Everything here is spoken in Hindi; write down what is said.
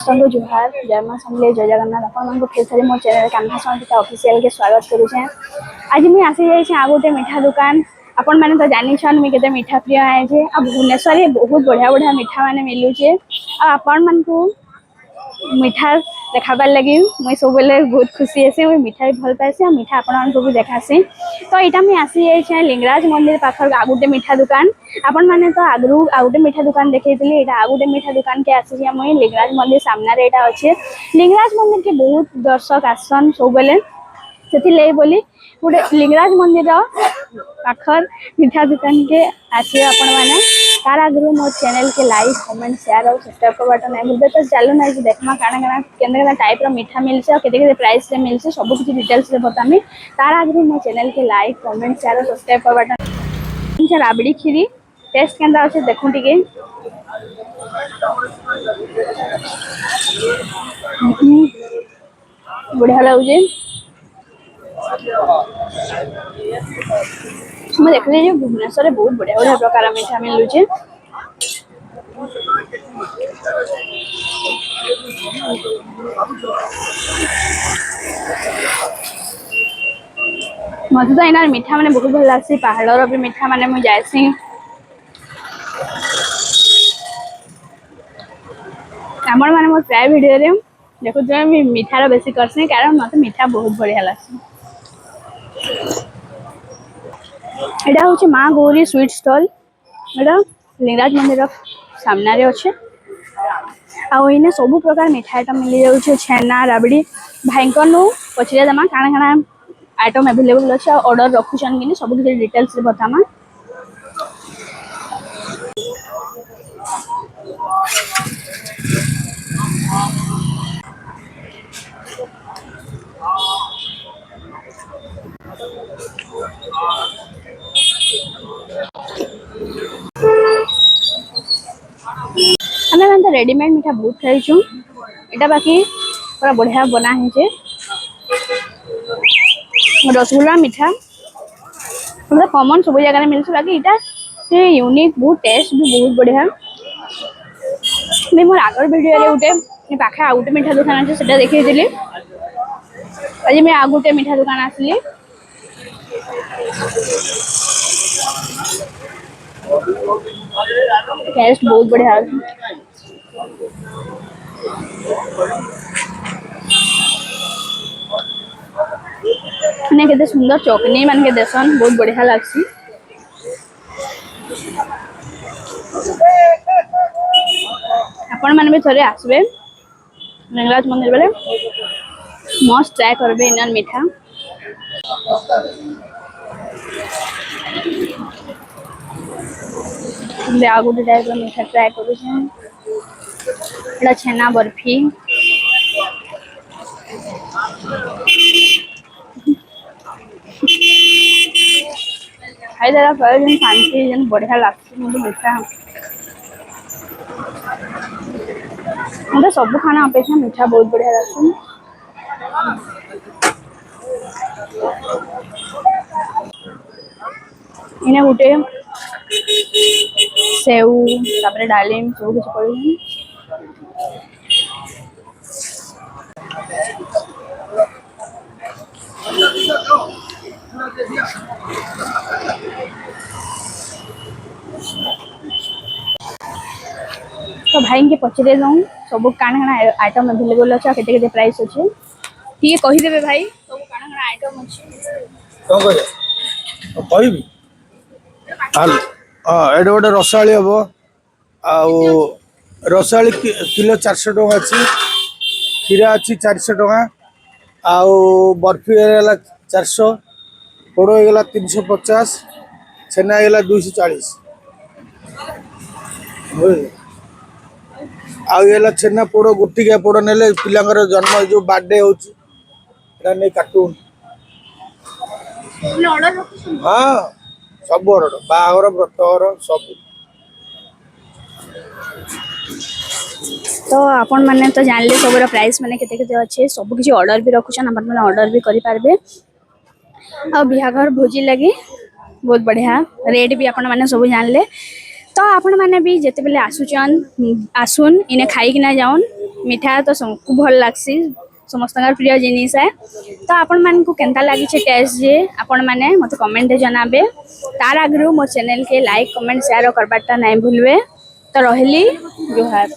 सबको जुहार जय मां समले जय जगन्नाथ आपन फिर से मोर चैनल कान्हा संगीता ऑफिशियल के स्वागत करूछे। आज मैं आसी जाई छे आ गोटे मीठा दुकान। आपन माने तो जानि छन मैं केते मीठा प्रिय आए छे। आ भुवनेश्वर रे बहुत बढ़िया बढ़िया मीठा माने मिलु छे। आ आपन मन को मीठा देखाबार लगी मुई सब बेले बहुत खुशी आसे। मुई मिठाई भल पाइसे आ मीठा आपन मन को भी देखासी। तो एटा मैं आसी जाई छे लिंगराज मंदिर पाखर आ गोटे मीठा दुकान। आपन माने तो आगरू आ गोटे मीठा दुकान देखैतिली। एटा आ गोटे मीठा दुकान के आसी जे मुई लिंगराज मंदिर सामने रे एटा अछि। लिंगराज मंदिर के बहुत दर्शक आसन सब बेले सेति ले बोली गोटे लिंगराज मंदिर पाखर मीठा दुकान के आसी आपन माने तार आगरू मो चैनल के लाइक कमेंट शेयर और सब्सक्राइब कर बटन है बुदे तो चलो ना कि देखमा काना काना केंदा केंदा टाइप रो मीठा मिलसे और केते केते प्राइस रे मिलसे सब कुछ डिटेल्स रे बतामी। तार आगरू मो चैनल के लाइक कमेंट शेयर और सब्सक्राइब कर बटन से राबड़ी खीरी टेस्ट केंदा अछि देखु टिके। बढ़िया लाଗୁଛି। मैं देखली जे भुवनेश्वर रे बहुत बढ़िया बढ़िया प्रकार मीठा मिलु छे। मते तो इनार मीठा माने बहुत भल लागसी। पहाड़ भी मीठा माने मु जायसी। हमर माने मोर प्राय वीडियो रे देखो जे मैं मीठा रो बेसी करसी कारण मते मीठा बहुत बढ़िया लागसी। एडा होचे मां गौरी स्वीट स्टॉल। एडा लिंगराज मंदिर सामने रे अछि। आ ओइने सब प्रकार मीठा आइटम मिल जाउ छे। छेना राबड़ी भाईको नु पचरे दमा काना काना आइटम अवेलेबल अछि। ऑर्डर रखुछन कि सब कुछ डिटेल्स रे बतामा। हमें तो रेडीमेड मीठा बहुत खाई छु। एटा बाकी पूरा बढ़िया बना है जे रसगुल्ला मीठा मतलब कॉमन सब जगह मिलছে बाकी एटा से यूनिक बहुत टेस्ट भी बहुत बढ़िया। मैं मोर आगर वीडियो रे उठे पाखे आ गोटे मीठा दुकान আছে सेटा देखै दिली। आज मैं आ गोटे मीठा दुकान आसली। टेस्ट बहुत बढ़िया है। ने केते सुंदर चटनी मान के देसन बहुत बढ़िया लागसी। अपन माने भी थोड़े आसबे लिंगराज मंदिर बेले मस्त ट्राई करबे इनर मीठा। ले आ गोटे टाइप रो मीठा ट्राई करू छे। एटा छेना बर्फी खाई देला पर जन शांति जन बढ़िया लागसी मुझे मीठा। मुझे सब खाना अपेक्षा मीठा बहुत बढ़िया लागसी। इने गोटे सेव तापरे डालिम सब कुछ पड़ी। तो भाई के पचरे जाऊँ सब काना काना आइटम अवेलेबल अछि केते केते प्राइस अछि ठीक कहि देबे भाई सब काना काना आइटम अछि कौन कह कहबी हाल हाँ एड गोटे रसाड़ी हम रसाड़ी किलो 400 टका अच्छी खीरा अच्छी 400 टका आउ बर्फी है 400 पोड़ होगा 350 छेना है 240 आउ ये छेना पोड़ गोटिकिया पोड़ ने पिलांर जन्म जो बर्थडे होता नहीं कार्टून हाँ सब ऑर्डर बाहर व्रतघर सब। तो आपण माने तो जानले सबरो प्राइस माने केते केते अच्छे सब किछि ऑर्डर भी रखुछन अपन माने ऑर्डर भी करि पारबे। आ बिहाघर भोजी लगी बहुत बढ़िया रेट भी आपण माने सब जानले। तो आपण मैंने भी जिते बेले आसुचन आसुन इने खाई किना जाउन मिठा तो सबको भल लागसी समस्त प्रिय जिनिस है तो आपण मान को केनता लागी छे टेस्ट जे आपण माने मते कमेंट जनाबे तार आगरु मो चैनल के लाइक कमेंट शेयर करबाटा नहीं भूलबे तो रहली जोहार।